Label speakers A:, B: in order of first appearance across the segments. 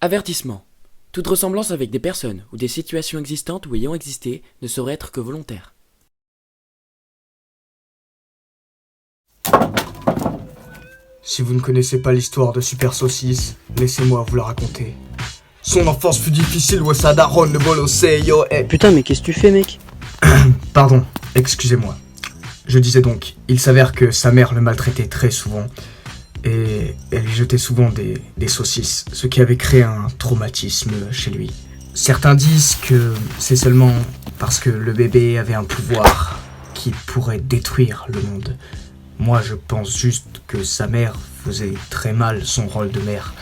A: Avertissement. Toute ressemblance avec des personnes ou des situations existantes ou ayant existé ne saurait être que volontaire.
B: Si vous ne connaissez pas l'histoire de Super Saucisse, laissez-moi vous la raconter. Son enfance fut difficile, ouais, sa daronne, le bol au seyo,
C: Putain, mais qu'est-ce que tu fais, mec?
B: Pardon, excusez-moi. Je disais donc, il s'avère que sa mère le maltraitait très souvent. Et elle lui jetait souvent des saucisses, ce qui avait créé un traumatisme chez lui. Certains disent que c'est seulement parce que le bébé avait un pouvoir qui pourrait détruire le monde. Moi, je pense juste que sa mère faisait très mal son rôle de mère.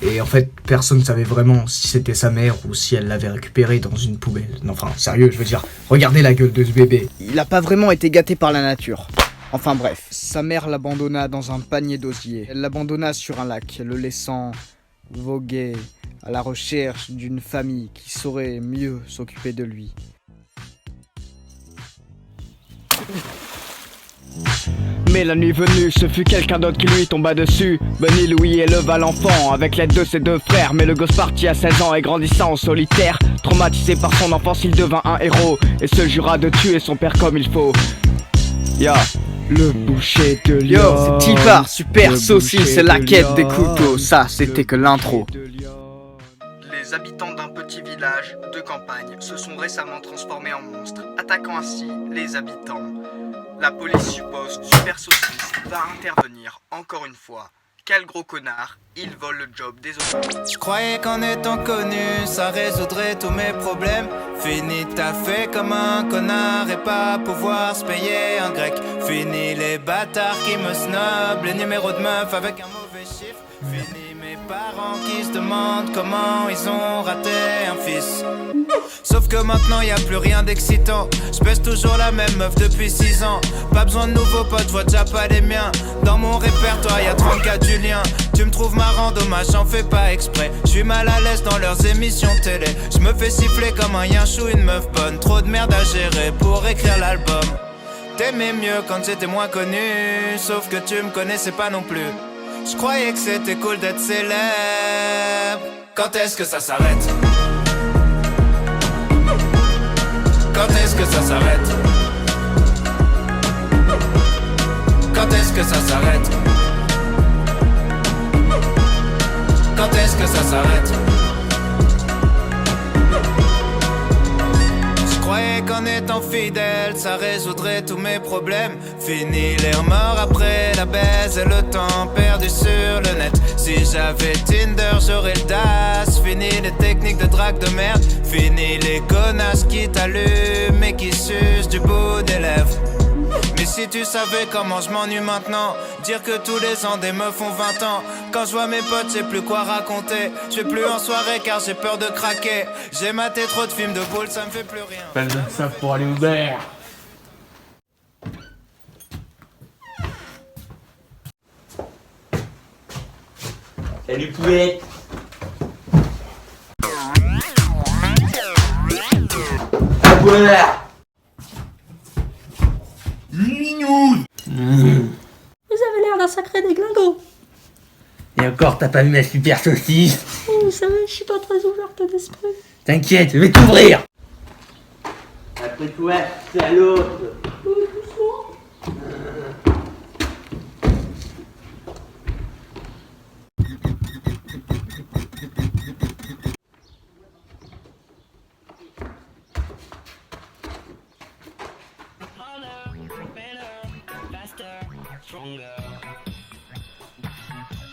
B: Et en fait, personne ne savait vraiment si c'était sa mère ou si elle l'avait récupéré dans une poubelle. Non, enfin, sérieux, je veux dire, regardez la gueule de ce bébé.
C: Il a pas vraiment été gâté par la nature. Enfin bref, sa mère l'abandonna dans un panier d'osier. Elle l'abandonna sur un lac, le laissant voguer à la recherche d'une famille qui saurait mieux s'occuper de lui.
D: Mais la nuit venue, ce fut quelqu'un d'autre qui lui tomba dessus. Benny Louis éleva l'enfant avec l'aide de ses deux frères. Mais le gosse partit à 16 ans et grandissant en solitaire. Traumatisé par son enfance, il devint un héros et se jura de tuer son père comme il faut. Le boucher de Lyon.
C: Yo, c'est Tipar, Super Saucisse, c'est la quête des couteaux. Ça, c'était que l'intro. Les habitants d'un petit village de campagne se sont récemment transformés en monstres, attaquant ainsi les habitants. La police suppose que Super Saucisse va intervenir encore une fois. Quel gros connard, il vole le job des autres.
E: Je croyais qu'en étant connu, ça résoudrait tous mes problèmes. Fini taffé comme un connard et pas pouvoir se payer un grec. Fini les bâtards qui me snobent, les numéros de meufs avec un mauvais chiffre. Fini mes parents qui se demandent comment ils ont raté un fils. Sauf que maintenant y a plus rien d'excitant. Je baisse toujours la même meuf depuis 6 ans. Pas besoin de nouveaux potes, je vois déjà pas les miens. Dans mon répertoire y a 34 Julien. Tu me trouves marrant, dommage j'en fais pas exprès. Je suis mal à l'aise dans leurs émissions télé. Je me fais siffler comme un yinchou, une meuf bonne. Trop de merde à gérer pour écrire l'album. T'aimais mieux quand j'étais moins connu. Sauf que tu me connaissais pas non plus. Je croyais que c'était cool d'être célèbre. Quand est-ce que ça s'arrête? Quand est-ce que ça s'arrête? Quand est-ce que ça s'arrête? Quand est-ce que ça s'arrête? Je croyais qu'en étant fidèle, ça résoudrait tous mes problèmes. Fini les remords après la baise et le temps perdu sur le net. Si j'avais Tinder, j'aurais le DAS. Fini les techniques de drague de merde. Fini les connasses qui t'allument et qui sucent du bout des lèvres. Mais si tu savais comment je m'ennuie maintenant. Dire que tous les ans des meufs ont 20 ans. Quand je vois mes potes, j'ai plus quoi raconter. Je vais plus en soirée car j'ai peur de craquer. J'ai maté trop de films de boules, ça me fait plus rien.
F: Pas besoin de ça pour aller au bar. Salut poulette. Voilà. Minou.
G: Vous avez l'air d'un sacré déglingo.
F: Et encore, t'as pas vu ma super saucisse?
G: Vous savez, je suis pas très ouverte d'esprit.
F: T'inquiète, je vais t'ouvrir. Après toi, c'est à l'autre.
G: Doucement.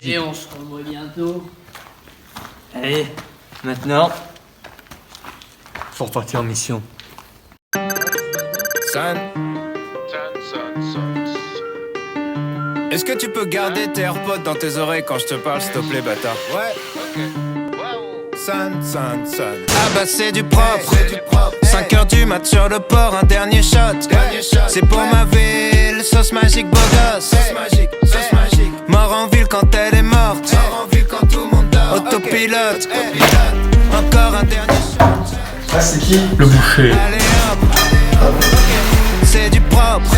F: Et on se revoit bientôt. Allez, maintenant, faut repartir en mission.
E: Son. Est-ce que tu peux garder tes AirPods dans tes oreilles quand je te parle, s'il te plaît, bâtard? Ouais, ok. Son. Ah bah c'est du propre. 5h du mat sur le port, un dernier shot. C'est pour ma ville, sauce magique, beau gosse. Sauce magique. Mort en ville quand elle est morte. Mort en ville quand tout le monde dort. Autopilote. Encore un dernier shot.
B: Ah, c'est qui?
F: Le boucher.
E: Allez hop. C'est du propre.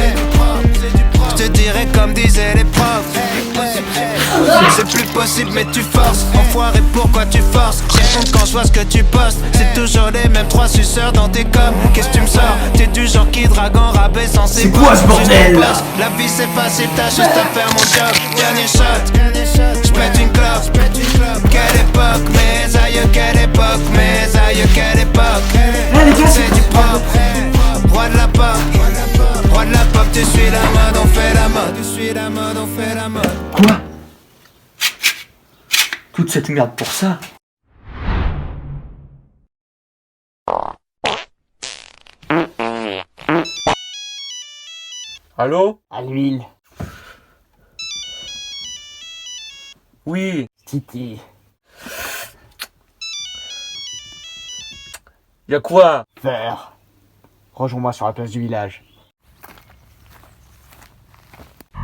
E: je te dirais comme disaient les profs. C'est plus possible mais tu forces. Enfoiré, pourquoi tu forces? J'ai honte quand je vois ce que tu postes. C'est toujours les mêmes 3 suceurs dans tes coms. Qu'est-ce que tu me sors? T'es du genre qui drague en rabais sans ses
F: C'est quoi ce bordel?
E: La vie c'est facile, t'as juste à faire mon job. Dernier shot, j'pète une clope. Quelle époque, mes aïeux, quelle époque, mes aïeux, quelle époque. C'est du propre, roi de la pop. Roi de la pop, tu suis la mode, on fait la mode. Tu suis la mode, on fait la mode.
F: Quoi? Toute cette merde pour ça?
H: Allô?
D: À l'huile.
H: Oui,
D: Titi.
H: y'a quoi?
D: Faire. Rejoins-moi sur la place du village.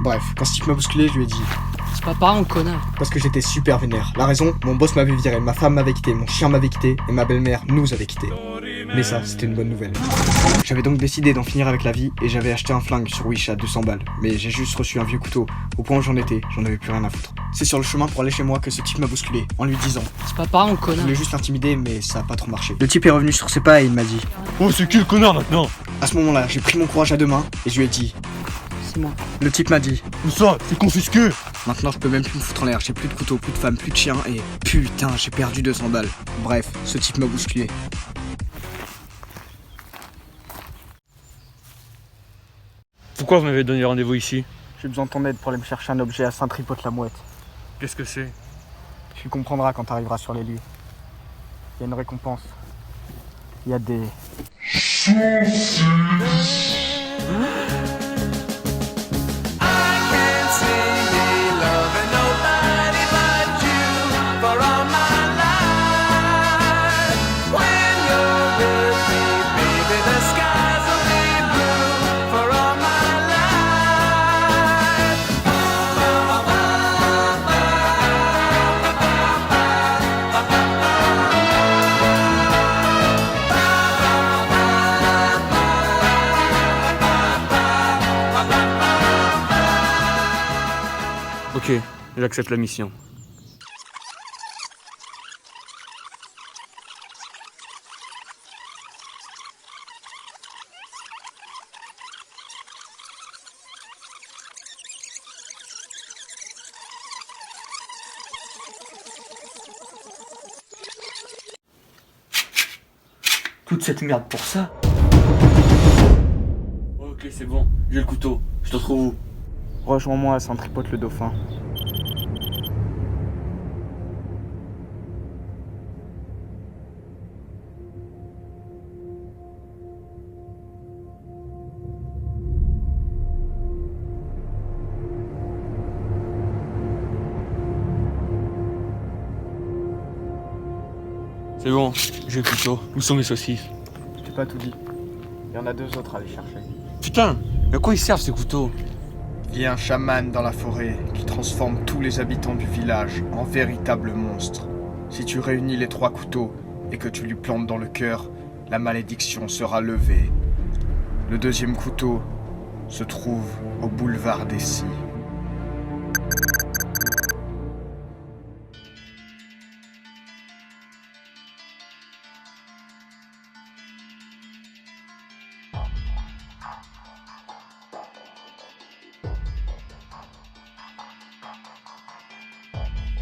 B: Bref, quand Steve m'a bousculé, je lui ai dit.
A: C'est pas pareil, connard.
B: Parce que j'étais super vénère. La raison, mon boss m'avait viré, ma femme m'avait quitté, mon chien m'avait quitté, et ma belle-mère nous avait quitté. Mais ça, c'était une bonne nouvelle. J'avais donc décidé d'en finir avec la vie, et j'avais acheté un flingue sur Wish à 200 balles. Mais j'ai juste reçu un vieux couteau. Au point où j'en étais, j'en avais plus rien à foutre. C'est sur le chemin pour aller chez moi que ce type m'a bousculé, en lui disant.
A: C'est pas pareil,
B: Je
A: connard.
B: voulais juste l'intimider, mais ça a pas trop marché. Le type est revenu sur ses pas et il m'a dit.
H: Oh, c'est qui le connard maintenant?
B: À ce moment-là, j'ai pris mon courage à 2 mains, et je lui ai dit.
A: C'est moi.
B: Le type m'a dit.
H: Où ça? C'est confisqué!
B: Maintenant, je peux même plus me foutre en l'air, j'ai plus de couteau, plus de femme, plus de chien, et putain, j'ai perdu 200 balles. Bref, ce type m'a bousculé.
H: Pourquoi vous m'avez donné rendez-vous ici?
C: J'ai besoin de ton aide pour aller me chercher un objet à Saint-Tripote-la-Mouette.
H: Qu'est-ce que c'est?
C: Tu comprendras quand t'arriveras sur les lieux. Il y a une récompense. Il y a des...
H: Ok, j'accepte la mission.
F: Toute cette merde pour ça?
H: Ok, c'est bon, j'ai le couteau. Je te retrouve où?
C: Rejoins-moi à Saint-Tripote-le-Dauphin.
H: C'est bon, j'ai le couteau. Où sont mes saucisses?
C: Je t'ai pas tout dit. Il y en a 2 autres à aller chercher.
H: Putain, à quoi ils servent ces couteaux?
B: Il y a un chaman dans la forêt qui transforme tous les habitants du village en véritables monstres. Si tu réunis les 3 couteaux et que tu lui plantes dans le cœur, la malédiction sera levée. Le 2e couteau se trouve au boulevard des Scies.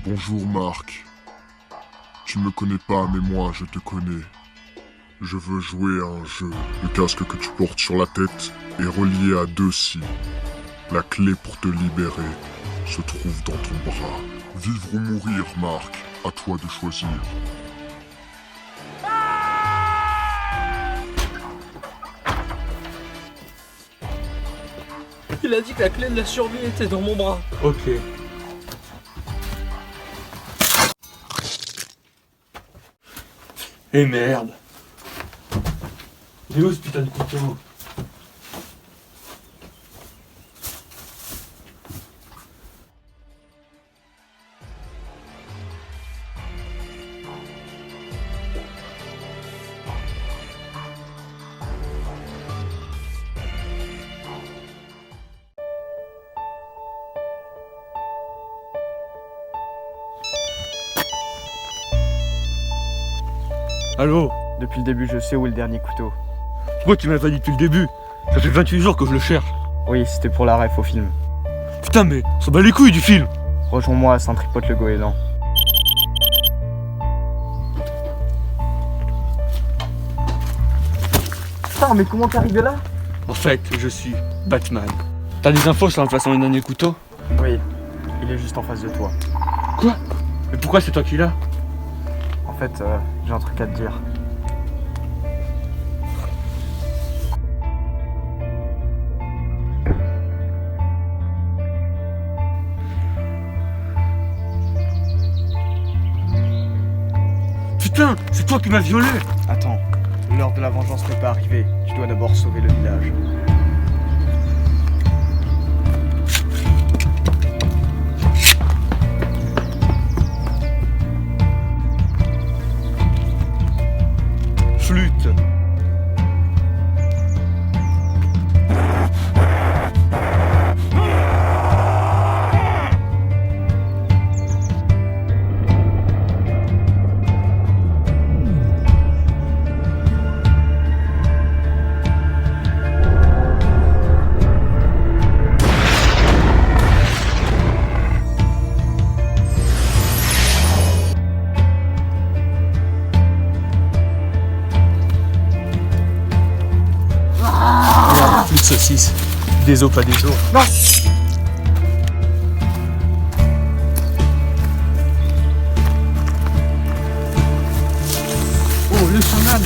I: Bonjour Marc. Tu me connais pas, mais moi je te connais. Je veux jouer à un jeu. Le casque que tu portes sur la tête est relié à 2 scies. La clé pour te libérer se trouve dans ton bras. Vivre ou mourir, Marc, à toi de choisir.
F: Il a dit que la clé de la survie était dans mon bras.
H: Ok. Eh merde! Il est où ce putain de couteau? Allô?
D: Depuis le début, je sais où est le dernier couteau.
H: Pourquoi tu m'as pas dit depuis le début? Ça fait 28 jours que je le cherche.
D: Oui, c'était pour la ref au film.
H: Putain, mais on s'en bat les couilles du film.
D: Rejoins-moi à Saint-Tripote-le-Goéland. Putain, mais comment t'es arrivé là?
H: En fait, je suis Batman. T'as des infos sur l'emplacement du dernier couteau?
D: Oui, il est juste en face de toi.
H: Quoi? Mais pourquoi c'est toi qui l'as?
D: En fait, j'ai un truc à te dire.
H: Putain, c'est toi qui m'as violé!
D: Attends, l'heure de la vengeance n'est pas arrivée. Je dois d'abord sauver le village.
H: Flûte. Flûte saucisse. Des os, pas des os.
D: Non!
H: Oh, le chaman!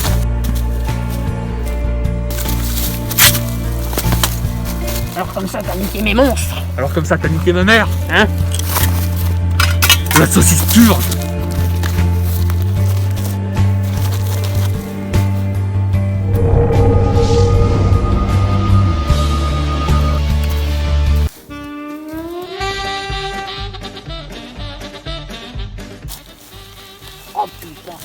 F: Alors comme ça, t'as niqué mes monstres.
H: Alors comme ça, t'as niqué ma mère, hein? La saucisse pure!
F: Oh putain.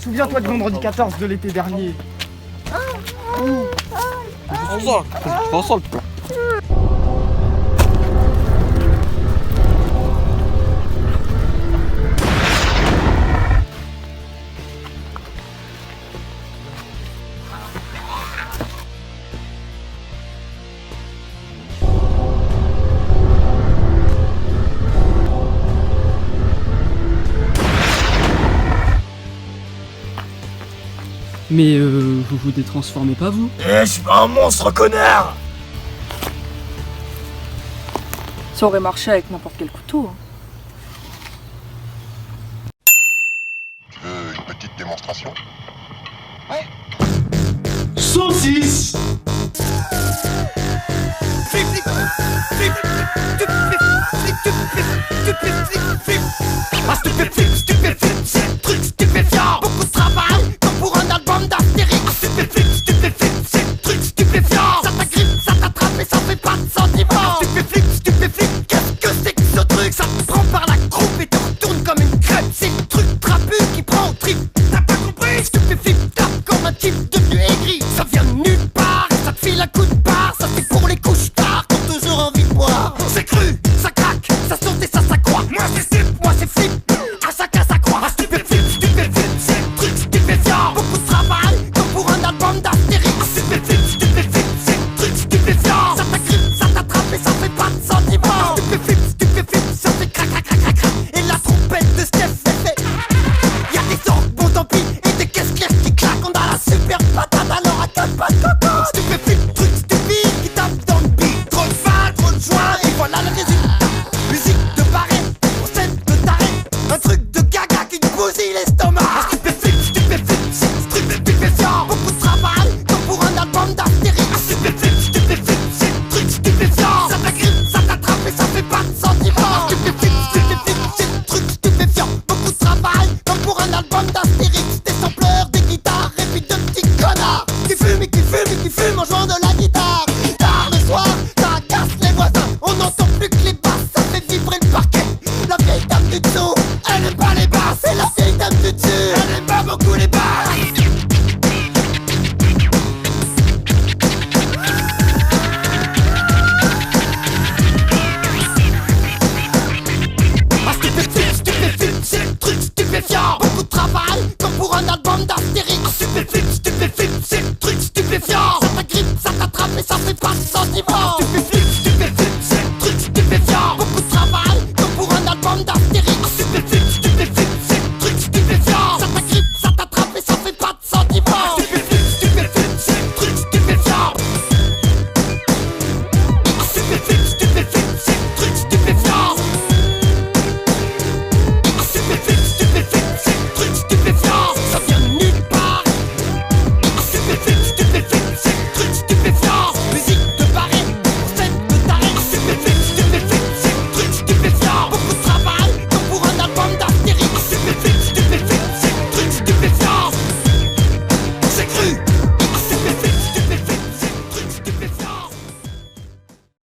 D: Souviens-toi de vendredi 14 de l'été dernier.
J: Mais vous vous détransformez pas, vous?
B: Eh, je suis pas un monstre, connard!
G: Ça aurait marché avec n'importe quel couteau. Hein.
I: Une petite démonstration?
B: Saucisse!
E: C'est un truc stupéfiant. Beaucoup de travail, comme pour un album d'Astérix. Stupéfiant, c'est un truc stupéfiant. Ça t'agrippe, ça t'attrape et ça fait pas de sentiment. Stupéfiant, qu'est-ce que c'est que ce truc? Ça te prend par la croupe et te retourne comme une crêpe. C'est